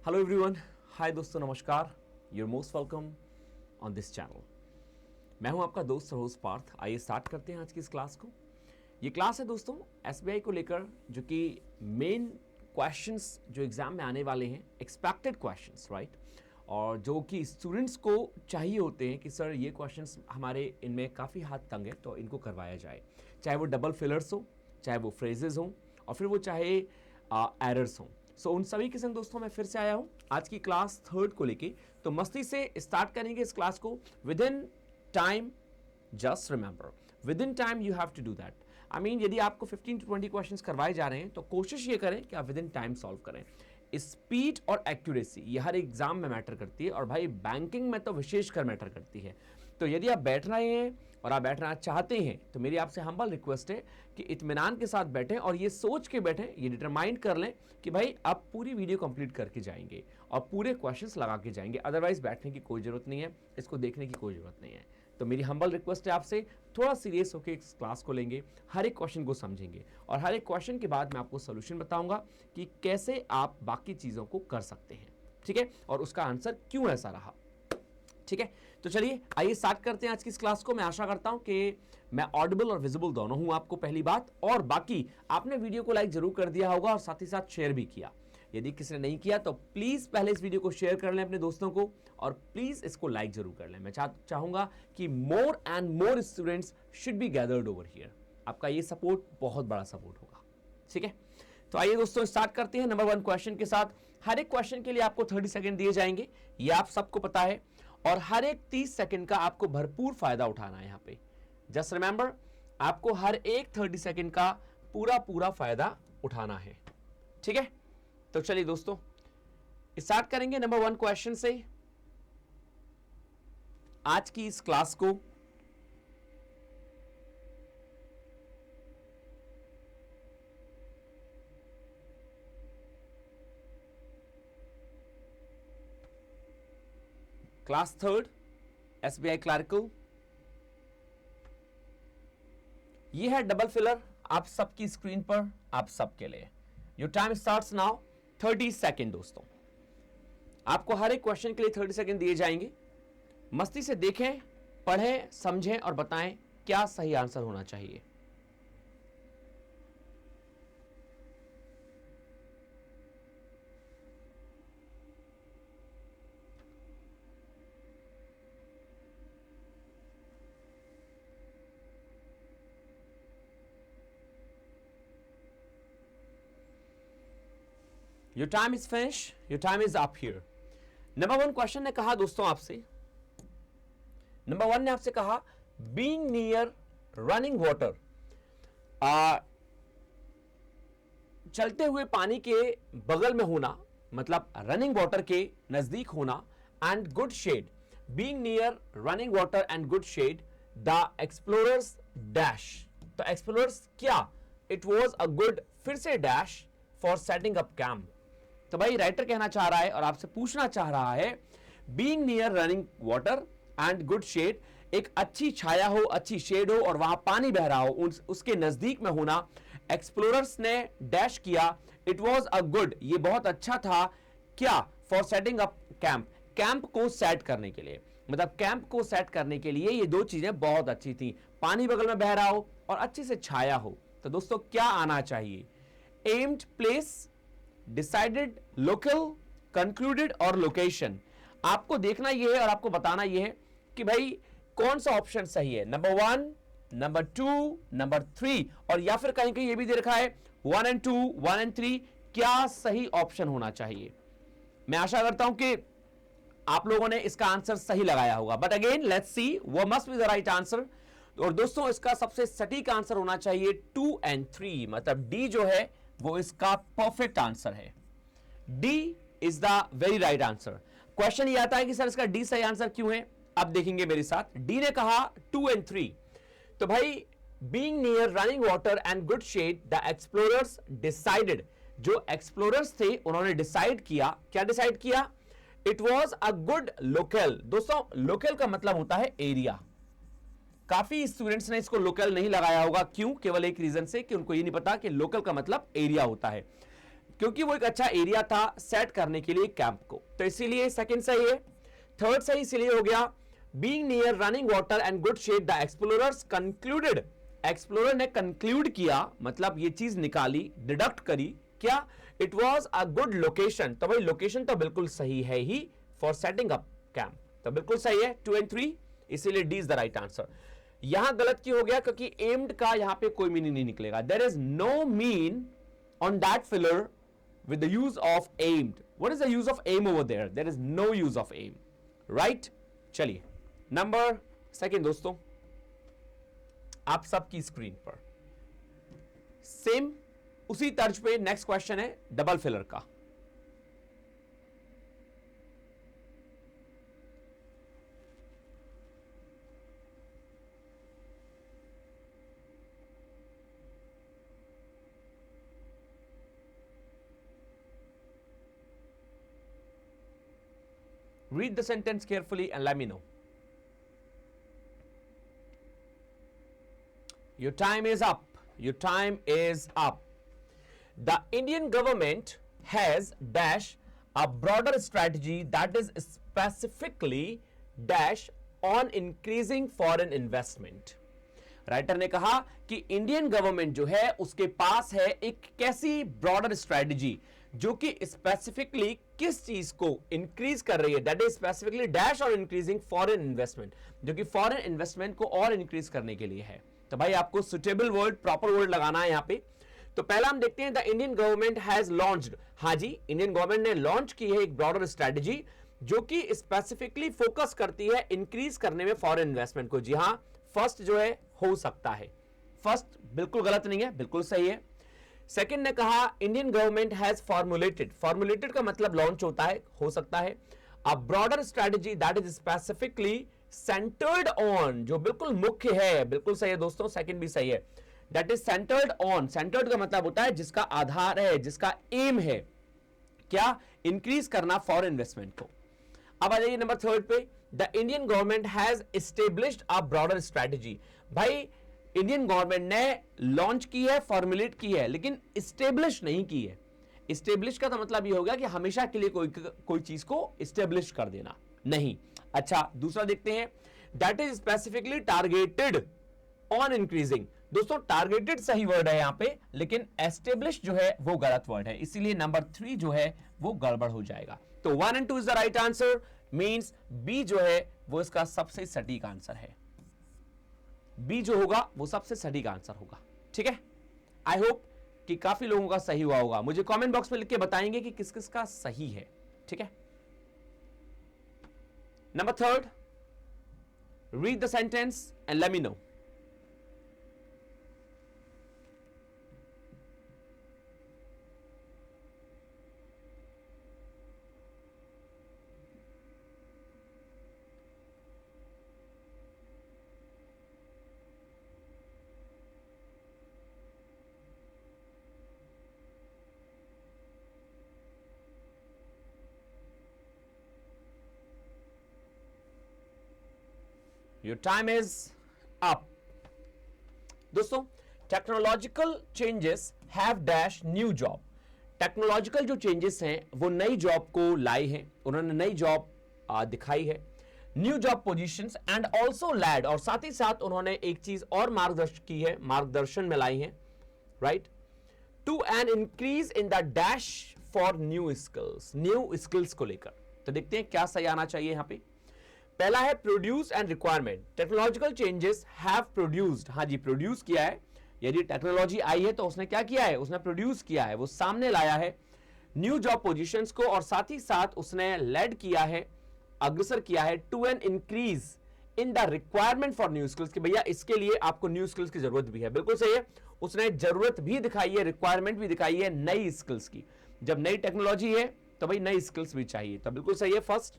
Hello everyone, hi दोस्तों, नमस्कार। Your most welcome on this channel. मैं हूं आपका दोस्त और होस्ट पार्थ। आइए स्टार्ट करते हैं आज की इस क्लास को। ये क्लास है दोस्तों एसबीआई को लेकर, जो कि मेन क्वेश्चंस जो एग्जाम में आने वाले हैं, एक्सपेक्टेड क्वेश्चंस, राइट, और जो कि स्टूडेंट्स को चाहिए होते हैं कि सर ये क्वेश्चंस हमारे इनमें काफ़ी हाथ तंग है तो इनको करवाया जाए, चाहे वो डबल फिलर्स हो, चाहे वो फ्रेजेस हों, और फिर वो चाहे एरर्स हों। सो उन सभी के संग दोस्तों मैं फिर से आया हूं आज की क्लास थर्ड को लेके। तो मस्ती से स्टार्ट करेंगे इस क्लास को। Within time, just remember, within time you have to do that. I mean यदि आपको 15 to 20 क्वेश्चंस करवाए जा रहे हैं तो कोशिश ये करें कि आप विद इन टाइम सॉल्व करें। स्पीड और एक्यूरेसी ये हर एग्जाम में मैटर करती है, और भाई बैंकिंग में तो विशेषकर मैटर करती है। तो यदि आप बैठ रहे हैं और आप बैठना चाहते हैं तो मेरी आपसे हम्बल रिक्वेस्ट है कि इत्मीनान के साथ बैठें और ये सोच के बैठें, ये डिटरमाइन कर लें कि भाई आप पूरी वीडियो कंप्लीट करके जाएंगे और पूरे क्वेश्चंस लगा के जाएंगे। अदरवाइज बैठने की कोई जरूरत नहीं है, इसको देखने की कोई जरूरत नहीं है। तो मेरी हम्बल रिक्वेस्ट है आपसे, थोड़ा सीरियस होकर इस क्लास को लेंगे, हर एक क्वेश्चन को समझेंगे, और हर एक क्वेश्चन के बाद मैं आपको सोल्यूशन बताऊंगा कि कैसे आप बाकी चीज़ों को कर सकते हैं, ठीक है, और उसका आंसर क्यों ऐसा रहा, ठीक है। तो चलिए आइए स्टार्ट करते हैं आज की इस क्लास को। मैं आशा करता हूं कि मैं ऑडिबल और विजिबल दोनों हूं आपको, पहली बात, और बाकी आपने वीडियो को लाइक जरूर कर दिया होगा और साथ ही साथ शेयर भी किया। यदि किसी ने नहीं किया तो प्लीज पहले इस वीडियो को शेयर कर लें अपने दोस्तों को, और प्लीज इसको लाइक जरूर कर लें। मैं चाहूंगा कि मोर and more students should be gathered over here. आपका ये सपोर्ट बहुत बड़ा सपोर्ट होगा, ठीक है। तो आइए दोस्तों स्टार्ट करते हैं नंबर 1 क्वेश्चन के साथ। हर एक क्वेश्चन के लिए आपको 30 सेकंड दिए जाएंगे, ये आप सबको पता है, और हर एक 30 सेकंड का आपको भरपूर फायदा उठाना है। यहां पे जस्ट रिमेंबर, आपको हर एक 30 सेकंड का पूरा फायदा उठाना है, ठीक है। तो चलिए दोस्तों स्टार्ट करेंगे नंबर 1 क्वेश्चन से आज की इस क्लास को। क्लास थर्ड एसबीआई क्लर्कल, ये है डबल फिलर आप सबकी स्क्रीन पर, आप सबके लिए। Your time starts now. 30 second दोस्तों, आपको हर एक क्वेश्चन के लिए 30 सेकेंड दिए जाएंगे। मस्ती से देखें, पढ़ें, समझें और बताएं क्या सही आंसर होना चाहिए। Your time is finished. Your time is up here. Number 1 question ने कहा दोस्तों आपसे, नंबर 1 ने आपसे कहा बीइंग नियर रनिंग वाटर, चलते हुए पानी के बगल में होना, मतलब रनिंग वाटर के नजदीक होना, and good shade, being near running water and good shade, the explorers dash. तो एक्सप्लोरर्स क्या? इट वॉज अ गुड, फिर से dash, for setting up camp. तो भाई राइटर कहना चाह रहा है और आपसे पूछना चाह रहा है, being near running water and good shade, एक अच्छी छाया हो, अच्छी शेड हो और वहां पानी बह रहा हो, उसके नजदीक में होना। एक्सप्लोरर्स ने डैश किया, इट वॉज अ गुड, ये बहुत अच्छा था, क्या? For setting up camp, camp को सेट करने के लिए, मतलब कैंप को सेट करने के लिए ये दो चीजें बहुत अच्छी थी, पानी बगल में बह रहा हो और अच्छी से छाया हो। तो दोस्तों क्या आना चाहिए? Aimed place, decided, local, concluded और लोकेशन। आपको देखना यह है और आपको बताना यह है कि भाई कौन सा ऑप्शन सही है, नंबर 1, नंबर 2, नंबर 3, और या फिर कहीं कहीं यह भी दे रखा है 1 and 2, 1 and 3, क्या सही ऑप्शन होना चाहिए। मैं आशा करता हूं कि आप लोगों ने इसका आंसर सही लगाया होगा, बट अगेन लेट्स सी, वो must be the right answer. और दोस्तों इसका सबसे सटीक आंसर होना चाहिए 2 and 3, मतलब डी जो है वो इसका परफेक्ट आंसर है। D is the very right answer. Question ये आता है कि सर इसका डी सही आंसर क्यों है, अब देखेंगे मेरे साथ। डी ने कहा 2 and 3, तो भाई being near running water and good shade, the explorers decided, जो एक्सप्लोरर्स थे उन्होंने डिसाइड किया, क्या डिसाइड किया? It was a good local. दोस्तों लोकल का मतलब होता है एरिया। काफी स्टूडेंट्स ने इसको लोकल नहीं लगाया होगा, क्यों? केवल एक रीजन से कि उनको ये नहीं पता कि लोकल का मतलब एरिया होता है। क्योंकि वो एक अच्छा एरिया था सेट करने के लिए कैंप को, तो इसीलिए सेकंड सही है। थर्ड सही इसलिए हो गया, being near running water and good shape the explorers concluded, explorer ने कंक्लूड किया, मतलब ये चीज निकाली, डिडक्ट करी क्या, it was a good location, तो भाई लोकेशन तो बिल्कुल सही है ही फॉर सेटिंग अप कैंप, तो बिल्कुल सही है 2 and 3, इसीलिए D is the right answer. यहां गलत क्यों हो गया, क्योंकि एम्ड का यहां पे कोई मीनिंग नहीं निकलेगा, there is no mean on that filler with the use of aimed. What is the use of aim over there? There is no use of aim, right? चलिए नंबर सेकेंड दोस्तों, आप सबकी स्क्रीन पर same उसी तर्ज पे next question है double filler का। Read the sentence carefully and let me know. Your time is up. Your time is up. The Indian government has dash a broader strategy that is specifically dash on increasing foreign investment. Writer ने कहा कि Indian government जो है उसके पास है एक कैसी broader strategy जो कि स्पेसिफिकली किस चीज को इंक्रीज कर रही है, दैट इज स्पेसिफिकली डैश और इंक्रीजिंग फॉरेन इन्वेस्टमेंट, जो कि फॉरेन इन्वेस्टमेंट को और इंक्रीज करने के लिए है। तो भाई आपको सुटेबल वर्ड, प्रॉपर वर्ड लगाना है यहां पे। तो पहला हम देखते हैं the Indian government has launched, हाँ जी इंडियन गवर्नमेंट ने लॉन्च की है एक ब्रॉडर स्ट्रेटजी जो कि स्पेसिफिकली फोकस करती है इंक्रीज करने में फॉरेन इन्वेस्टमेंट को। जी हाँ, फर्स्ट जो है हो सकता है, फर्स्ट बिल्कुल गलत नहीं है, बिल्कुल सही है। सेकंड ने कहा Indian government has formulated, formulated का मतलब लॉन्च होता है, हो सकता है। A broader strategy that is specifically centred on, जो बिल्कुल मुख्य है, बिल्कुल सही है दोस्तों, सेकंड भी सही है, that is centred on. Centred का मतलब होता है जिसका आधार है, जिसका एम है क्या, इंक्रीज करना फॉरेन इन्वेस्टमेंट को। अब आ जाइए नंबर थर्ड पे, the Indian government has established a broader strategy. भाई इंडियन गवर्नमेंट ने लॉन्च की है, फॉर्मुलेट की है, लेकिन एस्टेब्लिश नहीं की है। एस्टेब्लिश का तो मतलब ये होगा कि हमेशा के लिए कोई चीज को एस्टेब्लिश कर देना, नहीं। अच्छा दूसरा देखते हैं, that is specifically targeted on increasing. दोस्तों टारगेटेड सही वर्ड है यहां पे, लेकिन एस्टेब्लिश जो है वो गलत वर्ड है, इसीलिए नंबर 3 जो है वो गड़बड़ हो जाएगा। तो 1 and 2 is the right answer, means B जो है वो इसका सबसे सटीक आंसर है। बी जो होगा वो सबसे सटीक आंसर होगा, ठीक है। आई होप कि काफी लोगों का सही हुआ होगा, मुझे कमेंट बॉक्स में लिख के बताएंगे कि किस किस का सही है, ठीक है। Number third, read the sentence and let me know. Your time is up. दोस्तों technological changes have dash new job. Technological जो चेंजेस हैं वो नई जॉब को लाए हैं, उन्होंने नई जॉब दिखाई है, new job positions and also led, और साथ ही साथ उन्होंने एक चीज और मार्गदर्शन की है, मार्गदर्शन में लाई है, right, to an increase in the dash for new skills, new skills को लेकर। तो देखते हैं क्या सही आना चाहिए यहां पे। पहला है produce and requirement, technological changes have produced, हाँ जी प्रोड्यूस किया है, यदि टेक्नोलॉजी आई है तो उसने क्या किया है, उसने प्रोड्यूस किया है, वो सामने लाया है न्यू जॉब पोजीशंस को, और साथ ही साथ उसने लेड किया है, अग्रसर किया है to an increase in the requirement for new skills, कि भैया इसके लिए आपको न्यू स्किल्स की जरूरत भी है, बिल्कुल सही है। उसने जरूरत भी दिखाई है, रिक्वायरमेंट भी दिखाई है नई स्किल्स की, जब नई टेक्नोलॉजी है तो भाई नई स्किल्स भी चाहिए, तो बिल्कुल सही है first.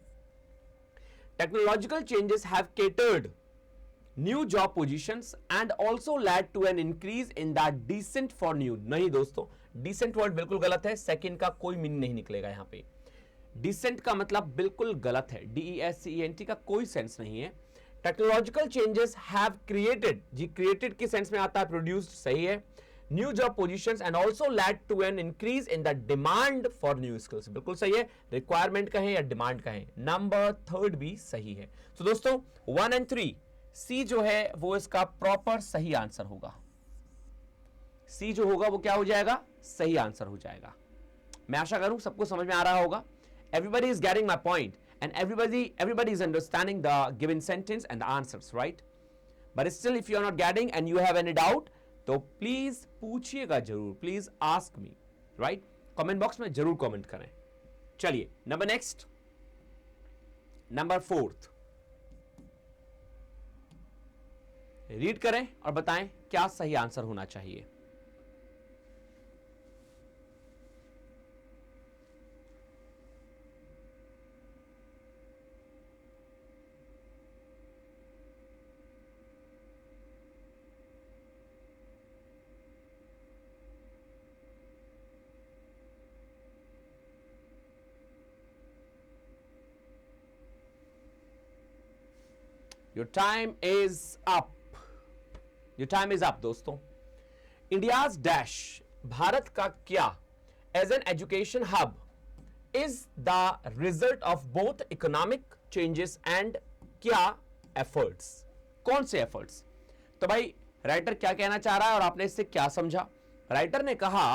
Technological changes have catered new job positions and also led to an increase in the decent for new। नहीं दोस्तों, decent word बिल्कुल गलत है, सेकंड का कोई मीनिंग नहीं निकलेगा यहां पे। decent का मतलब बिल्कुल गलत है, DESCENT का कोई सेंस नहीं है। टेक्नोलॉजिकल चेंजेस हैव क्रिएटेड, जी क्रिएटेड के सेंस में आता है, प्रोड्यूस्ड सही है, new job positions and also led to an increase in the demand for new skills. बिल्कुल सही है, रिक्वायरमेंट कहें या डिमांड कहें, नंबर थर्ड भी सही है। तो दोस्तों 1 and 3 सी जो है वो इसका प्रॉपर सही आंसर होगा। सी जो होगा वो क्या हो जाएगा, सही आंसर हो जाएगा। मैं आशा करूं सबको समझ में आ रहा होगा। Everybody is getting my point and everybody is understanding the given sentence and the answers, right? But still if you are not getting and you have any doubt, तो प्लीज पूछिएगा जरूर, please ask me, right? Comment box में जरूर comment करें। चलिए number next, number 4 read करें और बताएं क्या सही आंसर होना चाहिए। Your time is up. Your time is up दोस्तों। India's dash, भारत का क्या as an education hub is the result of both economic changes and क्या efforts? कौन से efforts? तो भाई राइटर क्या कहना चाह रहा है और आपने इससे क्या समझा? राइटर ने कहा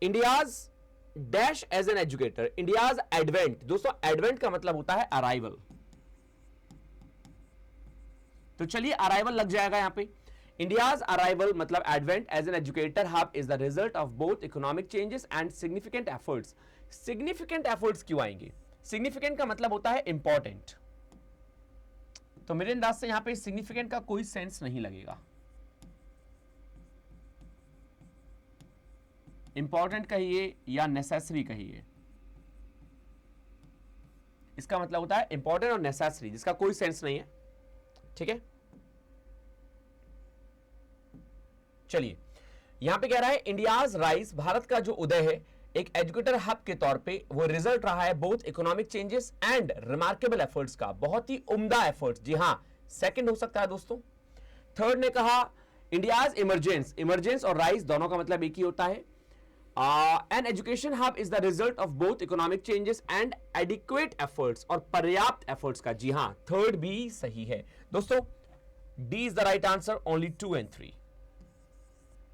India's dash as an educator, India's advent, दोस्तों advent का मतलब होता है arrival। तो चलिए अराइवल लग जाएगा यहां पे। इंडियाज अराइवल मतलब advent as an educator hub is the result of both economic changes and significant efforts. Significant efforts क्यों आएंगे? सिग्निफिकेंट का मतलब होता है इंपॉर्टेंट। तो मेरे अंदाज से यहां पे सिग्निफिकेंट का कोई सेंस नहीं लगेगा। इंपॉर्टेंट कहिए या नेसेसरी कहिए, इसका मतलब होता है इंपॉर्टेंट और नेसेसरी, जिसका कोई सेंस नहीं है। ठीक है, चलिए यहां पे कह रहा है इंडियाज राइज, भारत का जो उदय है एक एजुकेटर हब के तौर पे, वो रिजल्ट रहा है both economic changes and remarkable efforts का, बहुत ही उम्दा एफर्ट्स। जी हां, सेकंड हो सकता है दोस्तों। थर्ड ने कहा इंडियाज इमरजेंस, इमरजेंस और राइज दोनों का मतलब एक ही होता है। An education hub is the result of both economic changes and adequate efforts, और पर्याप्त एफर्ट्स का। जी हां, थर्ड भी सही है दोस्तों। D is the right answer, only 2 and 3।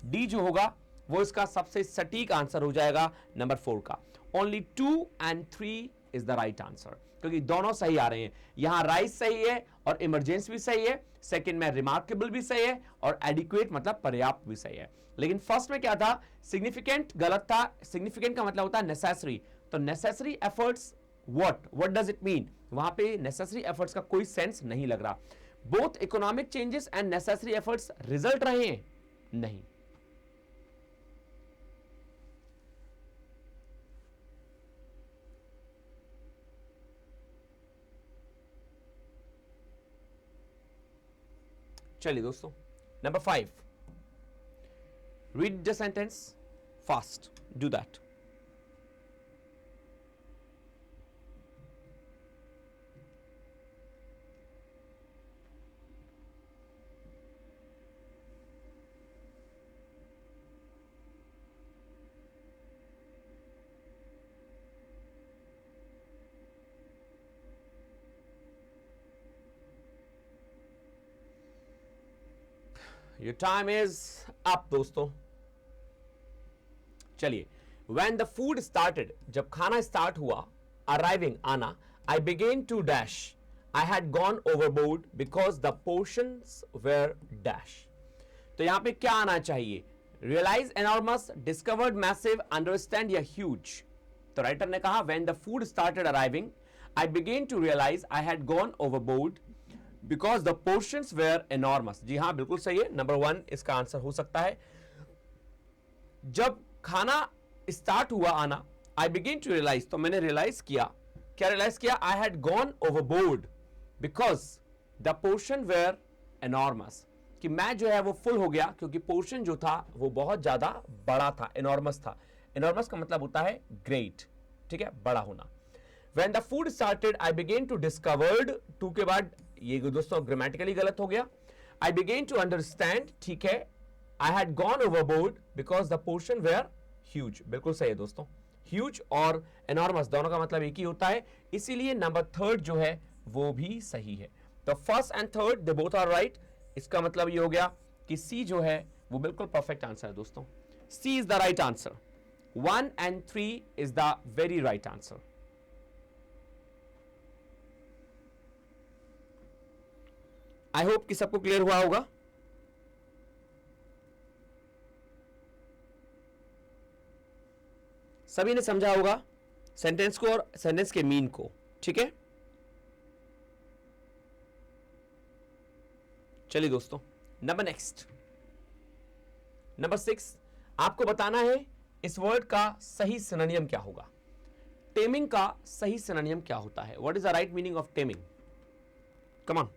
D जो होगा वो इसका सबसे सटीक आंसर हो जाएगा नंबर 4 का। Only 2 and 3 is the right answer, क्योंकि दोनों सही आ रहे हैं। यहां राइज सही है और इमरजेंस भी सही है, सेकंड में रिमार्केबल भी सही है और एडिक्वेट मतलब पर्याप्त भी सही है। लेकिन फर्स्ट में क्या था, सिग्निफिकेंट गलत था। सिग्निफिकेंट का मतलब होता है नेसेसरी, तो necessary efforts what does it mean, वहां पे नेसेसरी एफर्ट्स का कोई सेंस नहीं लग रहा। Both economic changes and necessary efforts result रहे हैं, नहीं। चलिए दोस्तों number 5, read the sentence fast, do that. Your time is up दोस्तों। चलिए, when the food started, जब खाना स्टार्ट हुआ, arriving आना, I began to dash, I had gone overboard because the portions were dash। तो यहां पे क्या आना चाहिए? Realize enormous, discovered massive, understand या huge। तो राइटर ने कहा when the food started arriving, I began to realize I had gone overboard because the portions were enormous। जी हां, बिल्कुल सही है, नंबर 1 इसका आंसर हो सकता है। जब खाना स्टार्ट हुआ आना, I began to realize, तो मैंने रियलाइज किया, क्या रियलाइज किया? I had gone overboard because the portion were enormous, कि मैं जो है वो फुल हो गया क्योंकि पोर्शन जो था वो बहुत ज्यादा बड़ा था, enormous था। enormous का मतलब होता है ग्रेट, ठीक है, बड़ा होना। When the food started, I began to discovered, two के बाद ये दोस्तों ग्रामेटिकली गलत हो गया। I began to understand, ठीक है, I had gone overboard because the portion were huge. बिल्कुल सही है दोस्तों, ह्यूज और एनॉर्मस दोनों का मतलब एक ही होता है, इसीलिए नंबर थर्ड जो है वो भी सही है। तो first and third they both are right. इसका मतलब ये हो गया कि सी जो है वो बिल्कुल परफेक्ट आंसर है दोस्तों। C is the right answer. 1 and 3 is the very right answer. I hope कि सबको क्लियर हुआ होगा। सभी ने समझा होगा सेंटेंस को और सेंटेंस के मीन को, ठीक है। चलिए दोस्तों, नंबर नेक्स्ट, नंबर 6, आपको बताना है इस वर्ड का सही सिनोनियम क्या होगा। टेमिंग का सही सिनोनियम क्या होता है? What is the right meaning of taming? Come on.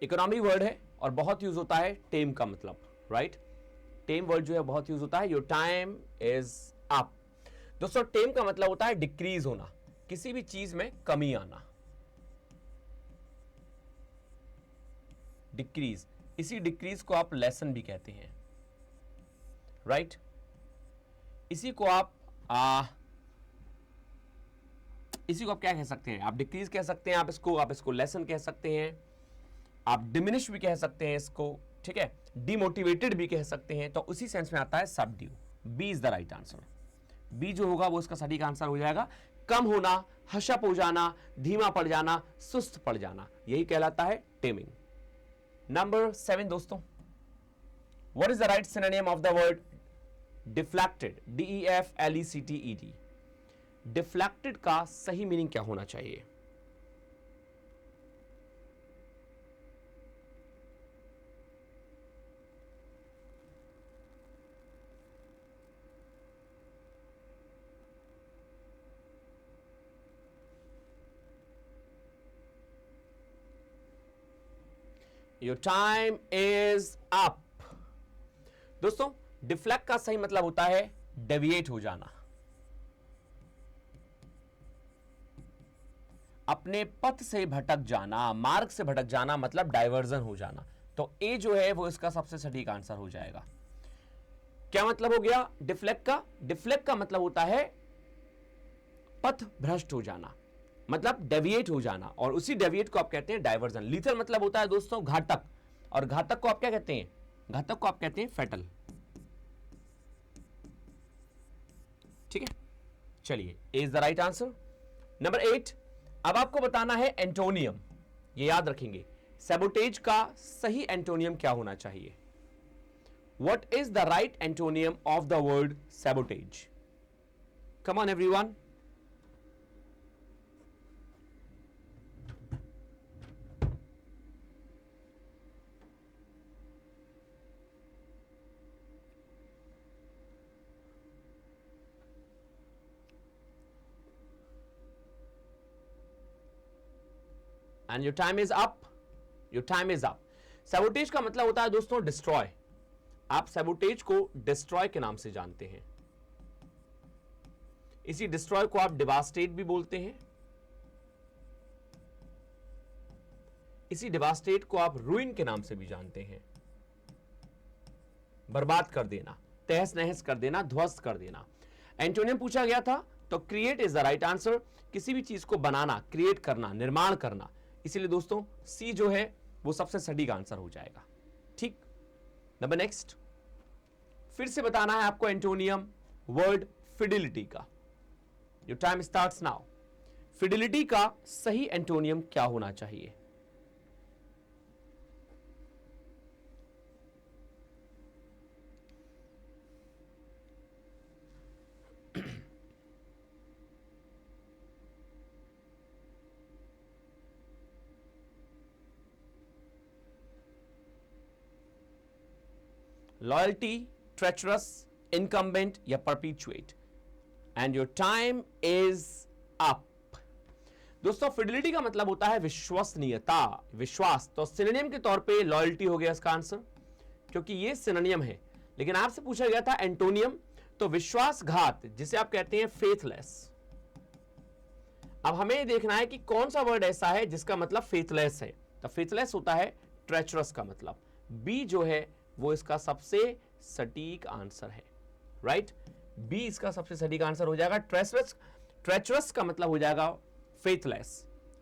Economy word है और बहुत यूज होता है टेम का मतलब, राइट। टेम वर्ड जो है बहुत यूज होता है। Your time is up. दोस्तों टेम का मतलब होता है डिक्रीज होना, किसी भी चीज में कमी आना, डिक्रीज। इसी डिक्रीज को आप लेसन भी कहते हैं, राइट। इसी को आप क्या कह सकते हैं? आप डिक्रीज कह सकते हैं, आप इसको लेसन कह सकते हैं, आप डिमिनिश भी कह सकते हैं इसको, ठीक है। डिमोटिवेटेड भी कह सकते हैं। तो उसी सेंस में आता है subdue. B is the right answer. B जो होगा वो इसका सटीक आंसर हो जाएगा। कम होना, हशप हो जाना, धीमा पड़ जाना, सुस्त पड़ जाना, यही कहलाता है टेमिंग। नंबर 7 दोस्तों, what is the right synonym of the word deflected? DEFLECTED। Deflected का सही मीनिंग क्या होना चाहिए? Your time is up. दोस्तों डिफ्लेक्ट का सही मतलब होता है डेविएट हो जाना, अपने पथ से भटक जाना, मार्ग से भटक जाना, मतलब डाइवर्जन हो जाना। तो ए जो है वो इसका सबसे सटीक आंसर हो जाएगा। क्या मतलब हो गया डिफ्लेक्ट का? डिफ्लेक्ट का मतलब होता है पथ भ्रष्ट हो जाना, मतलब डेविएट हो जाना, और उसी डेविएट को आप कहते हैं डाइवर्जन। लीथल मतलब होता है दोस्तों घातक, और घातक को आप क्या कहते हैं? घातक को आप कहते हैं फेटल, ठीक है। चलिए, A is the right answer. Number 8, अब आपको बताना है एंटोनियम। ये याद रखेंगे, सैबोटेज का सही एंटोनियम क्या होना चाहिए? What is the right antonym of the word sabotage? Come on everyone. And your time is up. Your time is up. Sabotage का मतलब होता है दोस्तों डिस्ट्रॉय। आप सैबोटेज को डिस्ट्रॉय के नाम से जानते हैं। इसी डिस्ट्रॉय को आप डिवास्टेट भी बोलते हैं। इसी डिवास्टेट को आप रूइन के नाम से भी जानते हैं। बर्बाद कर देना, तहस नहस कर देना, ध्वस्त कर देना। एंटोनियम पूछा गया था तो create is the right answer. किसी भी चीज को बनाना, क्रिएट करना, निर्माण करना। इसीलिए दोस्तों सी जो है वो सबसे सटीक आंसर हो जाएगा, ठीक। नंबर नेक्स्ट, फिर से बताना है आपको एंटोनियम वर्ड फिडिलिटी का। Your time starts now. Fidelity का सही एंटोनियम क्या होना चाहिए? लॉयल्टी, ट्रेचरस, इनकम्बेंट या perpetuate. And your time is up. दोस्तों फिडिलिटी का मतलब होता है विश्वसनीयता, विश्वास। तो सिनोनिम के तौर पे लॉयल्टी हो गया इसका आंसर, क्योंकि ये सिनोनिम है। लेकिन आपसे पूछा गया था एंटोनियम, तो विश्वासघात जिसे आप कहते हैं फेथलेस। अब हमें देखना है कि कौन सा वर्ड ऐसा है जिसका मतलब फेथलेस है। तो फेथलेस होता है ट्रेचरस का मतलब। बी जो है वो इसका सबसे सटीक आंसर है, राइट। बी इसका सबसे सटीक आंसर हो जाएगा। ट्रेचरस का मतलब हो जाएगा फेथलेस,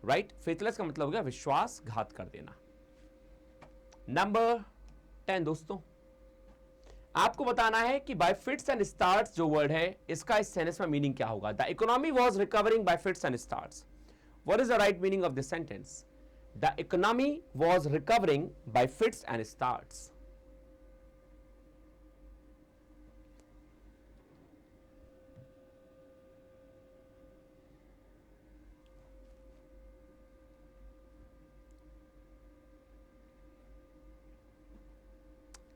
राइट। फेथलेस का मतलब हो गया विश्वासघात कर देना। नंबर 10 दोस्तों, आपको बताना है कि बाय फिट्स एंड स्टार्ट्स जो वर्ड है इसका इस सेंटेंस में मीनिंग क्या होगा। The economy was recovering bye fits and starts. What is the right meaning of this sentence? The economy was recovering bye fits and starts.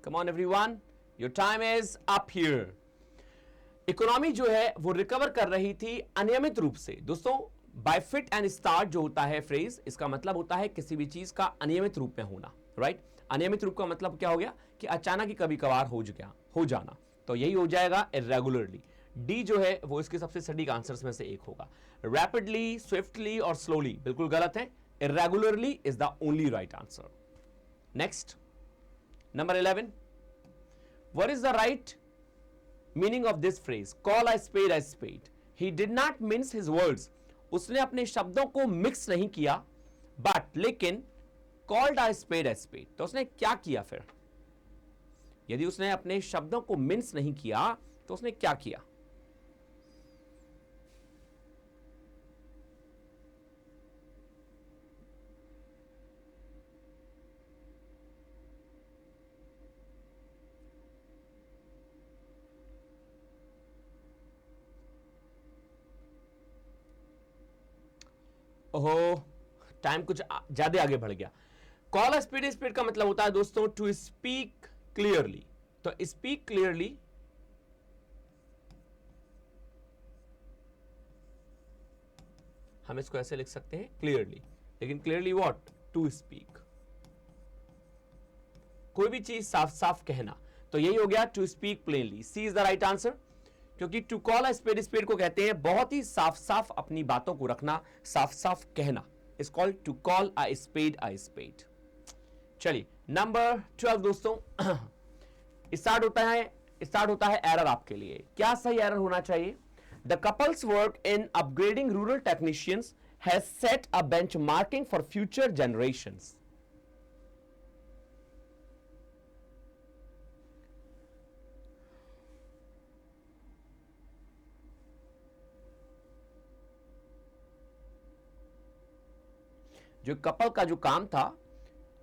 Come on everyone, your time is up here. Economy जो है वो recover कर रही थी अनियमित रूप से। दोस्तों बाय फिट एंड स्टार्ट जो होता है फ्रेज, इसका मतलब होता है किसी भी चीज का अनियमित रूप में होना, राइट। अनियमित रूप का मतलब क्या हो गया कि अचानक ही कभी कभार हो जाना, तो यही हो जाएगा इरेगुलरली। डी जो है वो इसके सबसे सटीक आंसर्स में से एक होगा। रैपिडली, स्विफ्टली और स्लोली बिल्कुल गलत है। Irregularly is the only right answer. Next, Number 11. What is the right meaning of this phrase? Call a spade a spade. He did not mince his words. उसने अपने शब्दों को मिक्स नहीं किया, but लेकिन called a spade a spade. तो उसने क्या किया फिर? यदि उसने अपने शब्दों को मिन्स नहीं किया तो उसने क्या किया? ओहो, टाइम कुछ ज्यादा आगे बढ़ गया। कॉल अ स्पीड स्पीड का मतलब होता है दोस्तों टू स्पीक क्लियरली। तो स्पीक क्लियरली हम इसको ऐसे लिख सकते हैं क्लियरली, लेकिन क्लियरली व्हाट? टू स्पीक, कोई भी चीज साफ साफ कहना। तो यही हो गया to speak plainly. C is the right answer, क्योंकि to call a spade spade को कहते हैं बहुत ही साफ साफ अपनी बातों को रखना, साफ साफ कहना। Is called to call a spade a spade. चलिए नंबर 12 दोस्तों, स्टार्ट होता है एरर आपके लिए। क्या सही एरर होना चाहिए? The couples work in upgrading rural technicians has set a benchmarking for future generations. जो कपल का जो काम था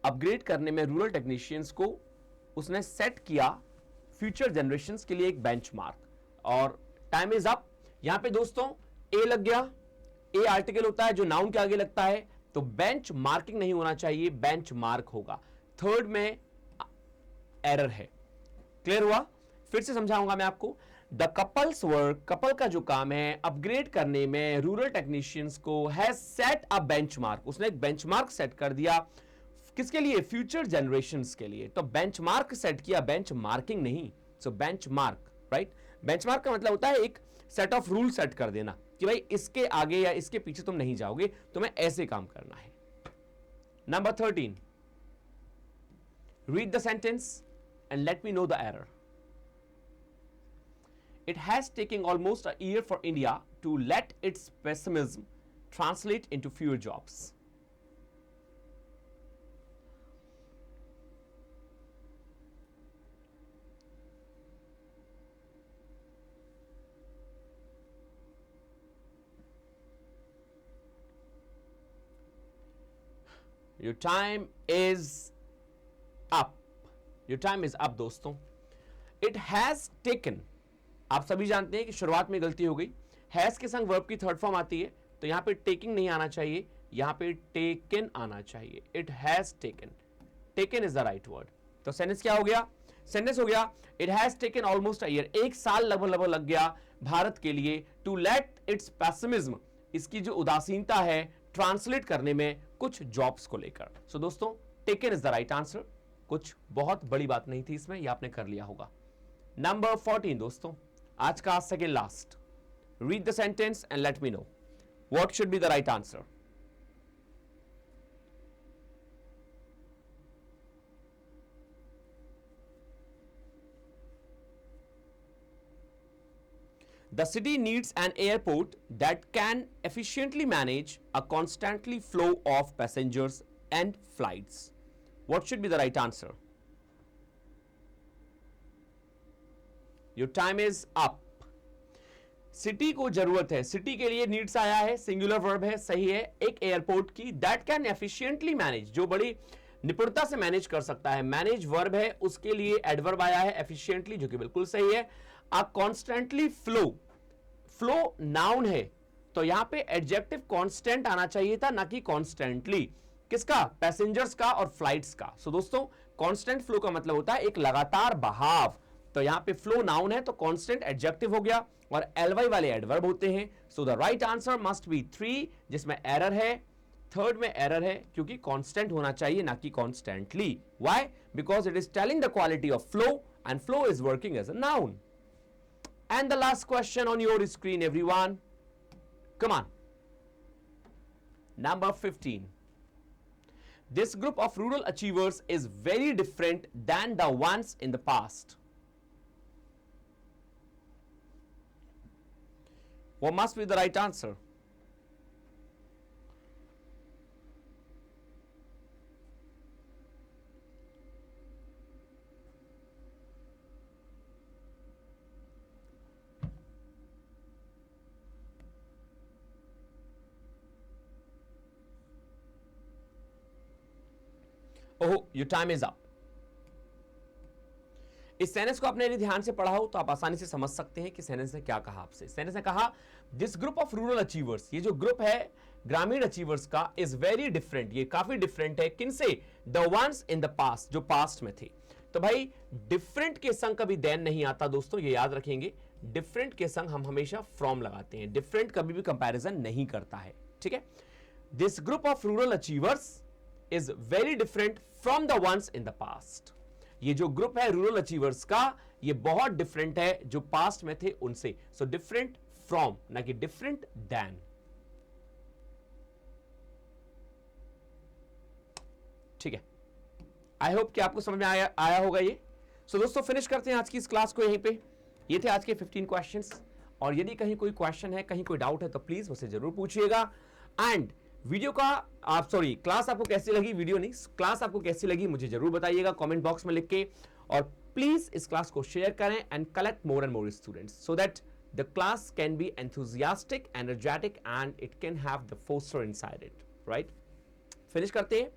अपग्रेड करने में रूरल टेक्नीशियंस को, उसने सेट किया फ्यूचर जनरेशंस के लिए एक बेंचमार्क। और टाइम इज अप। यहां पे दोस्तों ए लग गया। ए आर्टिकल होता है जो नाउन के आगे लगता है, तो बेंच मार्किंग नहीं होना चाहिए, बेंच मार्क होगा। थर्ड में एरर है। क्लियर हुआ? फिर से समझाऊंगा मैं आपको। द कपल्स वर्क, कपल का जो काम है अपग्रेड करने में रूरल टेक्नीशियंस को, हैज सेट अ बेंचमार्क, उसने एक बेंचमार्क सेट कर दिया। किसके लिए? फ्यूचर जनरेशंस के लिए। तो बेंचमार्क सेट किया, बेंच मार्किंग नहीं। सो बेंचमार्क, राइट। बेंचमार्क का मतलब होता है एक सेट ऑफ रूल सेट कर देना कि भाई इसके आगे या इसके पीछे तुम नहीं जाओगे, तुम्हें ऐसे काम करना है। Number 13, read the sentence and let me know the error. It has taken almost a year for India to let its pessimism translate into fewer jobs. Your time is up. Your time is up दोस्तों। It has taken, आप सभी जानते हैं कि शुरुआत में गलती हो गई। हैज के संग वर्ब की थर्ड फॉर्म आती है, तो यहां पे टेकिंग नहीं आना चाहिए, यहां पे टेकन आना चाहिए। It has taken, taken is the right word. तो सेंटेंस क्या हो गया? सेंटेंस हो गया it has taken almost a year, एक साल लगभग लग गया भारत के लिए, टू लेट इट्स पेसिमिज्म, इसकी जो उदासीनता है, ट्रांसलेट करने में कुछ जॉब्स को लेकर। सो दोस्तों, taken is the right answer. कुछ बहुत बड़ी बात नहीं थी इसमें, यह आपने कर लिया होगा। नंबर 14 दोस्तों, आज का second last. Read the sentence and let me know what should be the right answer. The city needs an airport that can efficiently manage a constantly flow of passengers and flights. What should be the right answer? Your time is up. City को जरूरत है, city के लिए needs आया है, singular verb है, सही है, एक एयरपोर्ट की, दैट कैन एफिशिएंटली मैनेज, जो बड़ी निपुणता से मैनेज कर सकता है, मैनेज वर्ब है, उसके लिए एडवर्ब आया है एफिशिएंटली, जो कि बिल्कुल सही है। अ कॉन्स्टेंटली फ्लो, फ्लो नाउन है, तो यहां पे एडजेक्टिव कांस्टेंट आना चाहिए था, ना कि कॉन्स्टेंटली। किसका? पैसेंजर्स का और फ्लाइट्स का। सो दोस्तों, कांस्टेंट फ्लो का मतलब होता है एक लगातार बहाव, तो यहां पे फ्लो नाउन है तो कांस्टेंट एडजेक्टिव हो गया और एलवाई वाले एडवर्ब होते हैं। So the right answer must be 3, जिसमें एरर है, थर्ड में एरर है, क्योंकि कांस्टेंट होना चाहिए ना कि constantly. Why? Because it is telling the quality of flow and flow is working as a noun. And the last question on your screen, everyone. Come on. Number 15. This group of rural achievers is very different than the ones in the past. What must be the right answer? Oh, your time is up. इस sentence को आपने यदि ध्यान से पढ़ा हो तो आप आसानी से समझ सकते हैं कि सेंटेंस ने क्या कहा आपसे। सेंटेंस ने कहा this group of rural achievers, ये जो ग्रुप है ग्रामीण अचीवर्स का, इज वेरी डिफरेंट, ये काफी डिफरेंट है। किनसे? The ones in the past, जो पास्ट में थे। तो भाई डिफरेंट के संग कभी देन नहीं आता दोस्तों, ये याद रखेंगे। डिफरेंट के संग हम हमेशा फ्रॉम लगाते हैं, डिफरेंट कभी भी कंपैरिजन नहीं करता है, ठीक है। This group of rural achievers is very different from the ones in the past. ये जो ग्रुप है रूरल अचीवर्स का, ये बहुत डिफरेंट है जो पास्ट में थे उनसे। सो डिफरेंट फ्रॉम, ना कि डिफरेंट दैन। ठीक है, आई होप कि आपको समझ में आया होगा ये। सो दोस्तों, फिनिश करते हैं आज की इस क्लास को यहीं पे। ये थे आज के 15 क्वेश्चंस, और यदि कहीं कोई क्वेश्चन है, कहीं कोई डाउट है, तो प्लीज मुझसे जरूर पूछिएगा। एंड वीडियो का क्लास आपको कैसी लगी, वीडियो नहीं, क्लास आपको कैसी लगी मुझे जरूर बताइएगा कमेंट बॉक्स में लिख के। और प्लीज इस क्लास को शेयर करें and collect more and more students so that the class can be enthusiastic, energetic and it can have the foster inside it, right. Finish करते हैं।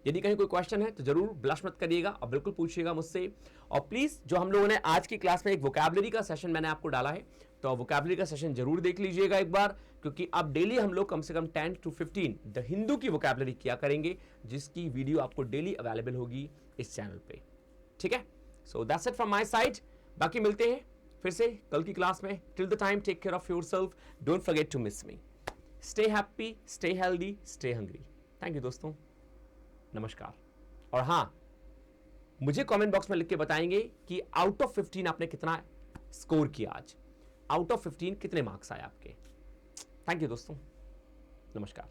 यदि कहीं कोई क्वेश्चन है तो जरूर ब्लश मत करिएगा और बिल्कुल पूछिएगा मुझसे। और प्लीज, जो हम लोगों ने आज की क्लास में एक वोकैबुलरी का सेशन मैंने आपको डाला है, तो वोकैबुलरी का सेशन जरूर देख लीजिएगा एक बार, क्योंकि अब डेली हम लोग कम से कम 10 to 15 द हिंदू की वोकैबुलरी किया करेंगे, जिसकी वीडियो आपको डेली अवेलेबल होगी इस चैनल पे, ठीक है। So that's it from my side. बाकी मिलते हैं फिर से कल की क्लास में। Till the time, take care of yourself, don't forget to miss me. Stay happy, stay healthy, stay hungry. Thank you दोस्तों, नमस्कार। और हाँ, मुझे कमेंट बॉक्स में लिख के बताएंगे कि आउट ऑफ 15 आपने कितना स्कोर किया आज, आउट ऑफ 15 कितने मार्क्स आए आपके। थैंक यू दोस्तों, नमस्कार।